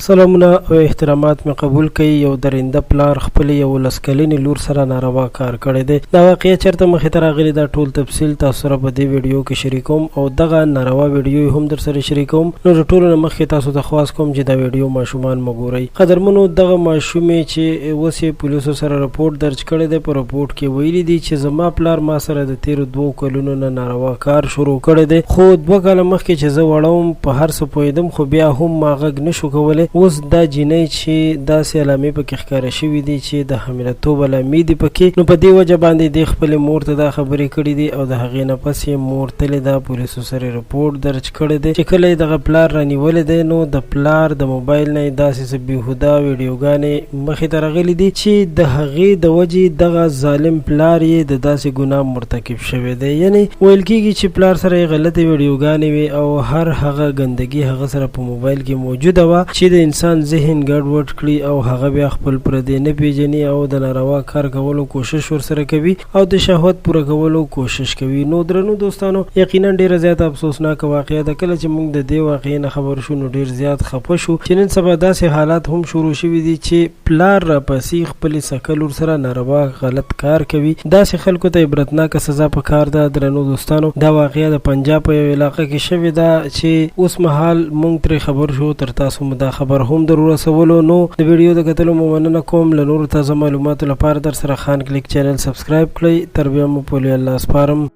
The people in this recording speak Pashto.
سلامونه او احترامات مې قبول کړئ. یو درنده پلار خپل یو لسکلنې لور سره ناروا کار کړی دی. دا واقعیا چېرته مخې ته راغلی، دا ټول تفصیل تاسو سره په دې ویډیو کې شریکوم او دغه ناروا ویډیو هم در سره شریکوم. نو د ټولو نه مخکې تاسو ته خواست کوم چې دا ویډیو ماشومان مه ګورئ. قدرمنو، دغه ماشومې چې اوس یې پولیسو سره رپورټ درج کړی دی، په رپورټ کې ویلي دي چې زما پلار ما سره د تیرو 2 کلونو نه ناروا کار شروع کړی دی، خو 2 کاله مخکې چې زه وړم په هر څه پوهېدم، خو بیا هم ما غږ نشو کولی. اوس دا جینۍ چې داسې علامې پکې ښکاره شوي دي چې د حاملتوب علامې دي پکې، نو په دې وجه باندې دې خپلې مور ته دا خبرې کړي دي او د هغې نه پس یې مور تلې ده، پولیسو سره رپورټ درج کړی دی. چې کله یې دغه پلار رانیولی دی، نو د پلار د موبایل نه یې داسې څه بېهوده ویډیوګانې مخې ته راغلي دي چې د هغې د وجې دغه ظالم پلار یې د داسې ګناه مرتکب شوی دی. یعنې ویل کېږي چې پلار سره یې غلطې ویډیوګانې وي او هر هغه ګندګي هغه سره په موبایل کې موجوده وه چې د انسان ذهن ګډوډ کړي او هغه بیا خپل پردی نه پیژني او د ناروا کار کولو کوشش ورسره کوي او د شهوت پوره کولو کوشش کوي. نو درنو دوستانو، یقینا ډیره زیاته افسوسناکه واقعه ده. کله چې موږ د دې واقعې نه خبر شو نو ډیر زیات خفه شو چې نن سبا داسې حالات هم شروع شوي دي چې پلار راپسې خپلې سکه لور سره ناروا غلط کار کوي. داسې خلکو ته عبرتناکه سزا پکار ده. درنو دوستانو، دا واقعه د پنجاب په یو علاقه کې شوې ده چې اوس مهال موږ ترې خبر شو، تر تاسو مو دا خبر هم در ورسولو. نو د ویډیو د کتلو مو مننه کوم. له نورو تازه معلوماتو لپاره در سره خان کلیک چینل سبسکرایب کړئ. تر بیا مو په الله سپارم.